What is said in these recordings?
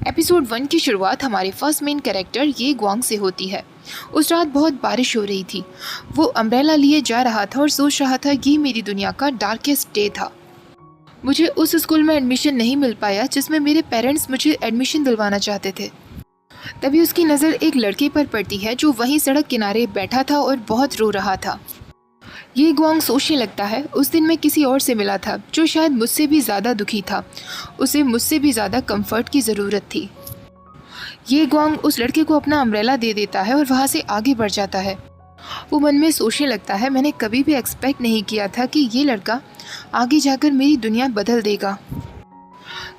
Episode 1 की शुरुआत हमारे फर्स्ट मेन कैरेक्टर ये ग्वांग से होती है। उस रात बहुत बारिश हो रही थी। वो अम्ब्रेला लिए जा रहा था और सोच रहा था ये मेरी दुनिया का डार्केस्ट डे था। मुझे उस स्कूल में एडमिशन नहीं मिल पाया जिसमें मेरे पेरेंट्स मुझे एडमिशन दिलवाना चाहते थे। तभी उसकी नज़र एक लड़के पर पड़ती है जो वहीं सड़क किनारे बैठा था और बहुत रो रहा था। ये ग्वांग सोचने लगता है उस दिन मैं किसी और से मिला था जो शायद मुझसे भी ज़्यादा दुखी था। उसे मुझसे भी ज़्यादा कंफर्ट की ज़रूरत थी। ये ग्वांग उस लड़के को अपना अम्ब्रेला दे देता है और वहाँ से आगे बढ़ जाता है। वो मन में सोचने लगता है मैंने कभी भी एक्सपेक्ट नहीं किया था कि ये लड़का आगे जाकर मेरी दुनिया बदल देगा।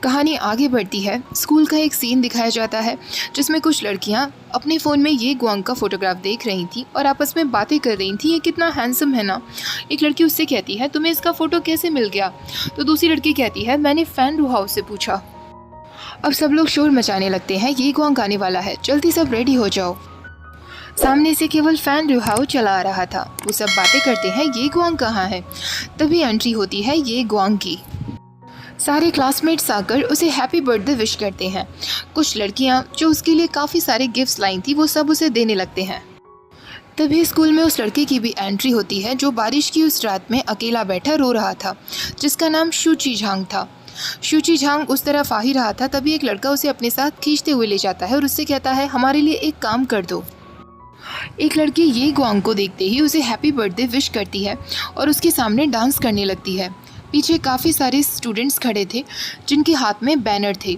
कहानी आगे बढ़ती है। स्कूल का एक सीन दिखाया जाता है जिसमें कुछ लड़कियां अपने फ़ोन में ये ग्वांग का फोटोग्राफ देख रही थी और आपस में बातें कर रही थी, ये कितना हैंडसम है ना। एक लड़की उससे कहती है तुम्हें इसका फ़ोटो कैसे मिल गया? तो दूसरी लड़की कहती है मैंने फैन रू हाउस से पूछा। अब सब लोग शोर मचाने लगते हैं, ये ग्वांग आने वाला है, जल्दी सब रेडी हो जाओ। सामने से केवल फैन रू हाउस चला आ रहा था। वो सब बातें करते हैं ये ग्वांग कहाँ है। तभी एंट्री होती है ये ग्वांग की। सारे क्लासमेट्स आकर उसे हैप्पी बर्थडे विश करते हैं। कुछ लड़कियां जो उसके लिए काफ़ी सारे गिफ्ट्स लाई थी वो सब उसे देने लगते हैं। तभी स्कूल में उस लड़के की भी एंट्री होती है जो बारिश की उस रात में अकेला बैठा रो रहा था, जिसका नाम शूची झांग था। शूची झांग उस तरफ आ ही रहा था, तभी एक लड़का उसे अपने साथ खींचते हुए ले जाता है और उससे कहता है हमारे लिए एक काम कर दो। एक लड़की ये ग्वांग को देखते ही उसे हैप्पी बर्थडे विश करती है और उसके सामने डांस करने लगती है। पीछे काफ़ी सारे स्टूडेंट्स खड़े थे जिनके हाथ में बैनर थे।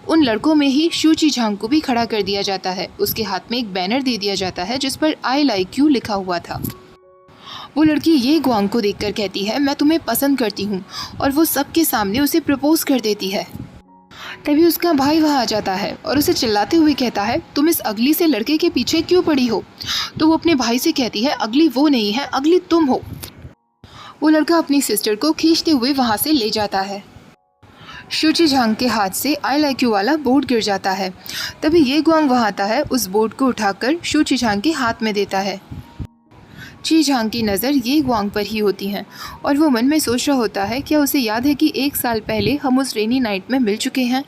उन लड़कों में ही शूची झांग को भी खड़ा कर दिया जाता है। उसके हाथ में एक बैनर दे दिया जाता है जिस पर आई लाइक यू लिखा हुआ था। वो लड़की ये ग्वांग को देखकर कहती है मैं तुम्हें पसंद करती हूँ और वो सबके सामने उसे प्रपोज कर देती है। तभी उसका भाई वहाँ आ जाता है और उसे चिल्लाते हुए कहता है तुम इस अगली से लड़के के पीछे क्यों पड़ी हो? तो वो अपने भाई से कहती है अगली वो नहीं है, अगली तुम हो। वो लड़का अपनी सिस्टर को खींचते हुए वहाँ से ले जाता है। शूची झांग के हाथ से आई लाइक यू वाला बोर्ड गिर जाता है। तभी ये ग्वांग वहाँ आता है, उस बोर्ड को उठाकर शूची झांग के हाथ में देता है। ची झांग की नज़र ये ग्वांग पर ही होती है और वो मन में सोच रहा होता है क्या उसे याद है कि 1 साल पहले हम उस रेनी नाइट में मिल चुके हैं।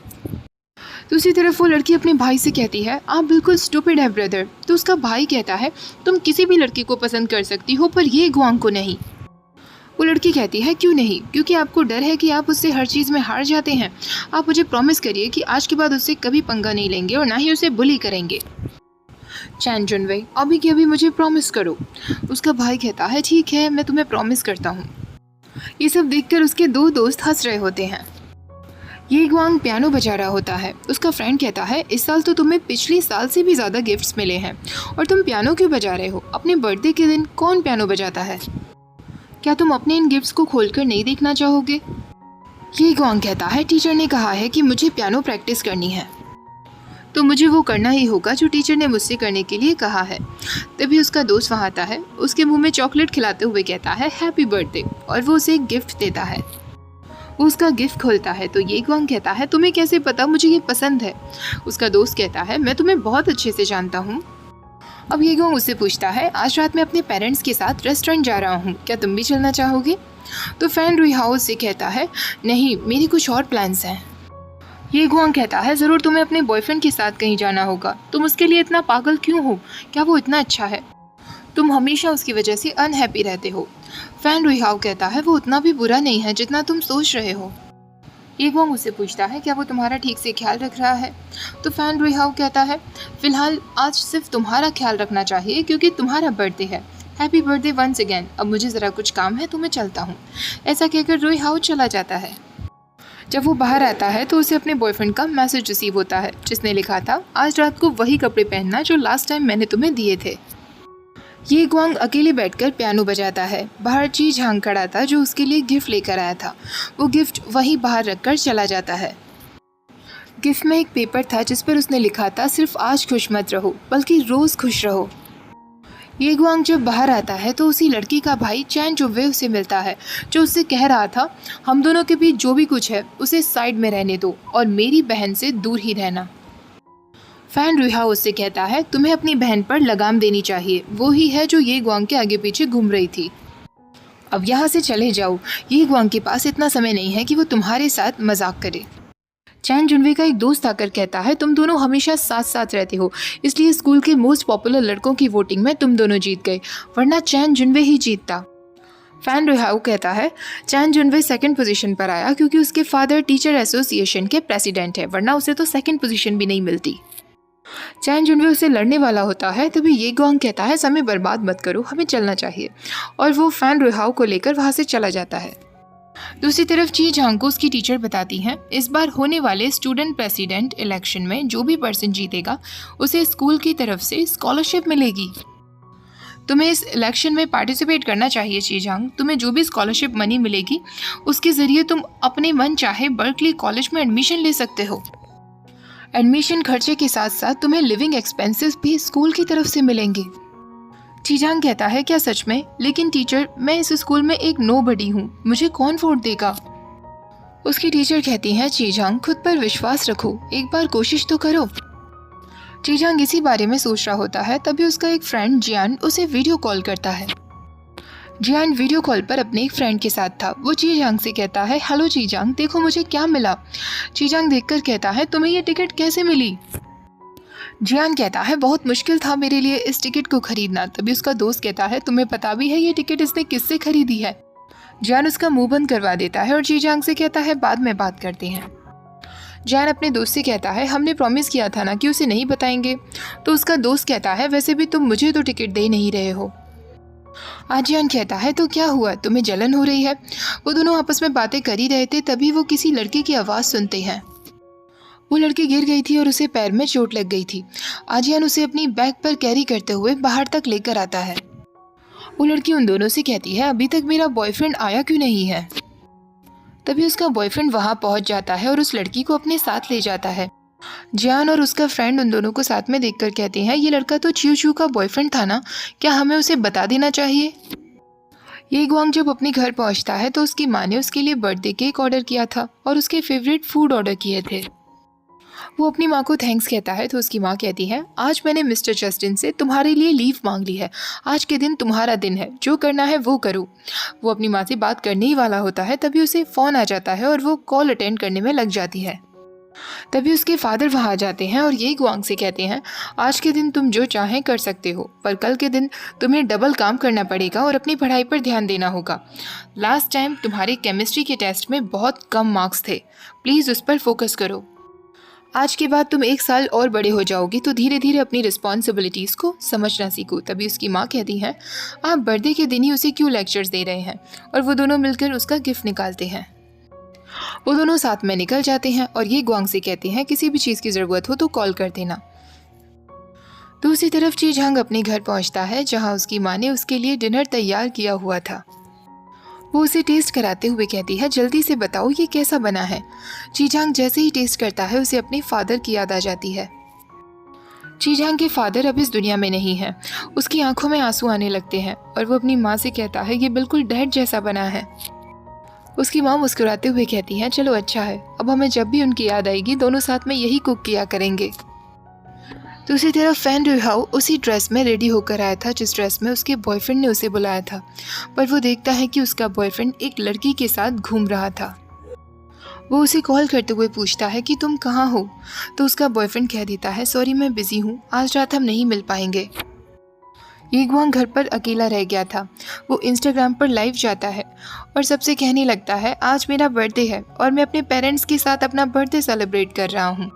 दूसरी तरफ वो लड़की अपने भाई से कहती है आप बिल्कुल स्टूपिड है ब्रदर। तो उसका भाई कहता है तुम किसी भी लड़की को पसंद कर सकती हो पर ये ग्वांग को नहीं। वो लड़की कहती है क्यों नहीं? क्योंकि आपको डर है कि आप उससे हर चीज़ में हार जाते हैं। आप मुझे प्रॉमिस करिए कि आज के बाद उससे कभी पंगा नहीं लेंगे और ना ही उसे बुली करेंगे। चैन जुनवे अभी के अभी मुझे प्रॉमिस करो। उसका भाई कहता है ठीक है मैं तुम्हें प्रॉमिस करता हूँ। ये सब देखकर उसके 2 दोस्त हंस रहे होते हैं। ये ग्वांग पियानो बजा रहा होता है। उसका फ्रेंड कहता है इस साल तो तुम्हें पिछले साल से भी ज़्यादा गिफ्ट्स मिले हैं और तुम पियानो क्यों बजा रहे हो? अपने बर्थडे के दिन कौन पियानो बजाता है? क्या तुम अपने इन गिफ्ट्स को खोलकर नहीं देखना चाहोगे? ये ग्वांग कहता है टीचर ने कहा है कि मुझे पियानो प्रैक्टिस करनी है, तो मुझे वो करना ही होगा जो टीचर ने मुझसे करने के लिए कहा है। तभी उसका दोस्त वहाँ आता है, उसके मुंह में चॉकलेट खिलाते हुए कहता है हैप्पी बर्थडे और वो उसे एक गिफ्ट देता है। वो उसका गिफ्ट खोलता है तो ये ग्वांग कहता है तुम्हें कैसे पता मुझे ये पसंद है? उसका दोस्त कहता है मैं तुम्हें बहुत अच्छे से जानता हूँ। अब ये ग्वांग उससे पूछता है आज रात मैं अपने पेरेंट्स के साथ रेस्टोरेंट जा रहा हूँ, क्या तुम भी चलना चाहोगे? तो फैन रू हाउस से कहता है नहीं मेरे कुछ और प्लान्स हैं। ये ग्वांग कहता है ज़रूर तुम्हें अपने बॉयफ्रेंड के साथ कहीं जाना होगा, तुम उसके लिए इतना पागल क्यों हो? क्या वो इतना अच्छा है? तुम हमेशा उसकी वजह से अनहैप्पी रहते हो। फैन रू हाउस कहता है वो उतना भी बुरा नहीं है जितना तुम सोच रहे हो। ये ग्वांग उससे पूछता है क्या वो तुम्हारा ठीक से ख्याल रख रहा है? तो फैन रू हाउस कहता है फ़िलहाल आज सिर्फ तुम्हारा ख्याल रखना चाहिए क्योंकि तुम्हारा बर्थडे है। Happy birthday once again. अब मुझे ज़रा कुछ काम है तो मैं चलता हूँ। ऐसा कहकर रू हाउस चला जाता है। जब वो बाहर आता है तो उसे अपने बॉयफ्रेंड का मैसेज रिसीव होता है जिसने लिखा था आज रात को वही कपड़े पहनना जो लास्ट टाइम मैंने तुम्हें दिए थे। ये ग्वांग अकेले बैठकर पियानो बजाता है। बाहर ची झांग खड़ा था जो उसके लिए गिफ्ट लेकर आया था। वो गिफ्ट वहीं बाहर रखकर चला जाता है। गिफ्ट में एक पेपर था जिस पर उसने लिखा था सिर्फ आज खुश मत रहो बल्कि रोज़ खुश रहो। ये ग्वांग जब बाहर आता है तो उसी लड़की का भाई चैन जुवे उसे मिलता है जो उससे कह रहा था हम दोनों के बीच जो भी कुछ है उसे साइड में रहने दो और मेरी बहन से दूर ही रहना। फैन रू हाउस उससे कहता है तुम्हें अपनी बहन पर लगाम देनी चाहिए, वो ही है जो ये ग्वांग के आगे पीछे घूम रही थी। अब यहाँ से चले जाओ, ये ग्वांग के पास इतना समय नहीं है कि वो तुम्हारे साथ मजाक करे। चैन जुनवे का एक दोस्त आकर कहता है तुम दोनों हमेशा साथ साथ रहते हो, इसलिए स्कूल के मोस्ट पॉपुलर लड़कों की वोटिंग में तुम दोनों जीत गए, वरना चैन जुनवे ही जीतता। फैन रुहाओ कहता है चैन जुनवे सेकंड पोजीशन पर आया क्योंकि उसके फादर टीचर एसोसिएशन के प्रेसिडेंट है, वरना उसे तो सेकंड पोजीशन भी नहीं मिलती। चैन जुनवे उसे लड़ने वाला होता है, तभी ये गुआंग कहता है समय बर्बाद मत करो, हमें चलना चाहिए, और वो फैन रुहाओ को लेकर वहाँ से चला जाता है। दूसरी तरफ ची झांग को उसकी टीचर बताती हैं इस बार होने वाले स्टूडेंट प्रेसिडेंट इलेक्शन में जो भी पर्सन जीतेगा उसे स्कूल की तरफ से स्कॉलरशिप मिलेगी। तुम्हें इस इलेक्शन में पार्टिसिपेट करना चाहिए ची झांग, तुम्हें जो भी स्कॉलरशिप मनी मिलेगी उसके ज़रिए तुम अपने मन चाहे बर्कली कॉलेज में एडमिशन ले सकते हो। एडमिशन खर्चे के साथ साथ तुम्हें लिविंग एक्सपेंसेस भी स्कूल की तरफ से मिलेंगे। ची झांग कहता है क्या सच में? लेकिन टीचर मैं इस स्कूल में एक नोबडी हूँ, मुझे कौन वोट देगा? उसकी टीचर कहती हैं ची झांग खुद पर विश्वास रखो, एक बार कोशिश तो करो। ची झांग इसी बारे में सोच रहा होता है, तभी उसका एक फ्रेंड जियान उसे वीडियो कॉल करता है। जियान वीडियो कॉल पर अपने एक फ्रेंड के साथ था। वो ची झांग से कहता है हेलो ची झांग, देखो मुझे क्या मिला। ची झांग देखकर कहता है तुम्हें ये टिकट कैसे मिली? जियान कहता है बहुत मुश्किल था मेरे लिए इस टिकट को खरीदना। तभी उसका दोस्त कहता है तुम्हें पता भी है ये टिकट इसने किससे खरीदी है? जियान उसका मुंह बंद करवा देता है और ची झांग से कहता है बाद में बात करते हैं। जियान अपने दोस्त से कहता है हमने प्रॉमिस किया था ना कि उसे नहीं बताएंगे। तो उसका दोस्त कहता है वैसे भी तुम मुझे तो टिकट दे नहीं रहे हो। जियान कहता है तो क्या हुआ, तुम्हें जलन हो रही है? वो दोनों आपस में बातें कर ही रहे थे, तभी वो किसी लड़के की आवाज़ सुनते हैं। वो लड़की गिर गई थी और उसे पैर में चोट लग गई थी। आजियान उसे अपनी बैग पर कैरी करते हुए बाहर तक लेकर आता है। वो लड़की उन दोनों से कहती है अभी तक मेरा बॉयफ्रेंड आया क्यों नहीं है? तभी उसका बॉयफ्रेंड वहां पहुंच जाता है और उस लड़की को अपने साथ ले जाता है। जियान और उसका फ्रेंड उन दोनों को साथ में देखकर कहते हैं ये लड़का तो चिऊ चू का बॉयफ्रेंड था ना, क्या हमें उसे बता देना चाहिए? ये गुआंग जब अपने घर पहुंचता है तो उसकी माँ ने उसके लिए बर्थडे केक ऑर्डर किया था और उसके फेवरेट फूड ऑर्डर किए थे। वो अपनी माँ को थैंक्स कहता है तो उसकी माँ कहती है आज मैंने मिस्टर जस्टिन से तुम्हारे लिए लीव मांग ली है, आज के दिन तुम्हारा दिन है, जो करना है वो करो। वो अपनी माँ से बात करने ही वाला होता है, तभी उसे फ़ोन आ जाता है और वो कॉल अटेंड करने में लग जाती है। तभी उसके फादर वहाँ आ जाते हैं और ये गुआंग से कहते हैं आज के दिन तुम जो चाहें कर सकते हो, पर कल के दिन तुम्हें डबल काम करना पड़ेगा और अपनी पढ़ाई पर ध्यान देना होगा। लास्ट टाइम तुम्हारे केमिस्ट्री के टेस्ट में बहुत कम मार्क्स थे, प्लीज़ उस पर फोकस करो। आज के बाद तुम 1 साल और बड़े हो जाओगी तो धीरे धीरे अपनी रिस्पॉन्सिबिलिटीज़ को समझना सीखो। तभी उसकी माँ कहती हैं आप बर्थडे के दिन ही उसे क्यों लेक्चर्स दे रहे हैं? और वो दोनों मिलकर उसका गिफ्ट निकालते हैं। वो दोनों साथ में निकल जाते हैं और ये गुआंग से कहते हैं किसी भी चीज़ की ज़रूरत हो तो कॉल कर देना। दूसरी तरफ ची झांग अपने घर पहुंचता है जहां उसकी माँ ने उसके लिए डिनर तैयार किया हुआ था। वो उसे टेस्ट कराते हुए कहती है जल्दी से बताओ ये कैसा बना है। ची झांग जैसे ही टेस्ट करता है उसे अपने फादर की याद आ जाती है। ची झांग के फादर अब इस दुनिया में नहीं है। उसकी आंखों में आंसू आने लगते हैं और वो अपनी माँ से कहता है ये बिल्कुल डैड जैसा बना है। उसकी माँ मुस्कुराते हुए कहती हैं चलो अच्छा है, अब हमें जब भी उनकी याद आएगी दोनों साथ में यही कुक किया करेंगे। दूसरी तरफ फैन रुहाओ उसी ड्रेस में रेडी होकर आया था जिस ड्रेस में उसके बॉयफ्रेंड ने उसे बुलाया था, पर वो देखता है कि उसका बॉयफ्रेंड एक लड़की के साथ घूम रहा था। वो उसे कॉल करते हुए पूछता है कि तुम कहाँ हो? तो उसका बॉयफ्रेंड कह देता है सॉरी मैं बिजी हूँ, आज रात हम नहीं मिल पाएंगे। ये गुआंग घर पर अकेला रह गया था। वो इंस्टाग्राम पर लाइव जाता है और सबसे कहने लगता है आज मेरा बर्थडे है और मैं अपने पेरेंट्स के साथ अपना बर्थडे सेलिब्रेट कर रहा हूँ।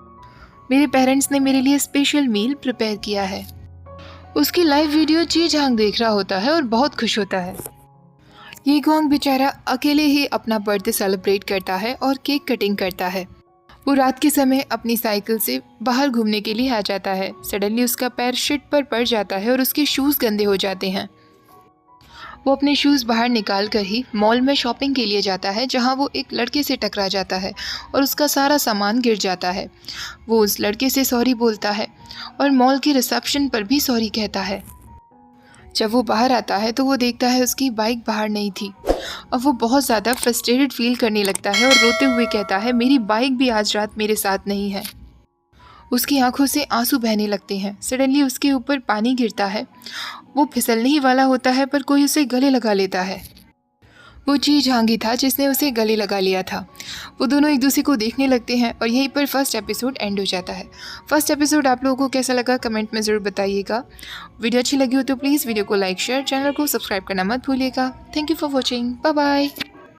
मेरे पेरेंट्स ने मेरे लिए स्पेशल मील प्रिपेयर किया है। उसकी लाइव वीडियो ची झांग देख रहा होता है और बहुत खुश होता है। ये गुआंग बेचारा अकेले ही अपना बर्थडे सेलिब्रेट करता है और केक कटिंग करता है। वो रात के समय अपनी साइकिल से बाहर घूमने के लिए आ जाता है। सडनली उसका पैर शिट पर पड़ जाता है और उसके शूज़ गंदे हो जाते हैं। वो अपने शूज़ बाहर निकाल कर ही मॉल में शॉपिंग के लिए जाता है जहां वो एक लड़के से टकरा जाता है और उसका सारा सामान गिर जाता है। वो उस लड़के से सॉरी बोलता है और मॉल की रिसेप्शन पर भी सॉरी कहता है। जब वो बाहर आता है तो वो देखता है उसकी बाइक बाहर नहीं थी। अब वो बहुत ज़्यादा फ्रस्ट्रेटेड फील करने लगता है और रोते हुए कहता है मेरी बाइक भी आज रात मेरे साथ नहीं है। उसकी आंखों से आंसू बहने लगते हैं। सडनली उसके ऊपर पानी गिरता है। वो फिसलने ही वाला होता है पर कोई उसे गले लगा लेता है। वो जी जहांगीर था जिसने उसे गले लगा लिया था। वो दोनों एक दूसरे को देखने लगते हैं और यहीं पर फर्स्ट एपिसोड एंड हो जाता है। फर्स्ट एपिसोड आप लोगों को कैसा लगा कमेंट में ज़रूर बताइएगा। वीडियो अच्छी लगी हो तो प्लीज़ वीडियो को लाइक शेयर, चैनल को सब्सक्राइब करना मत भूलिएगा। Thank you for watching. Bye bye.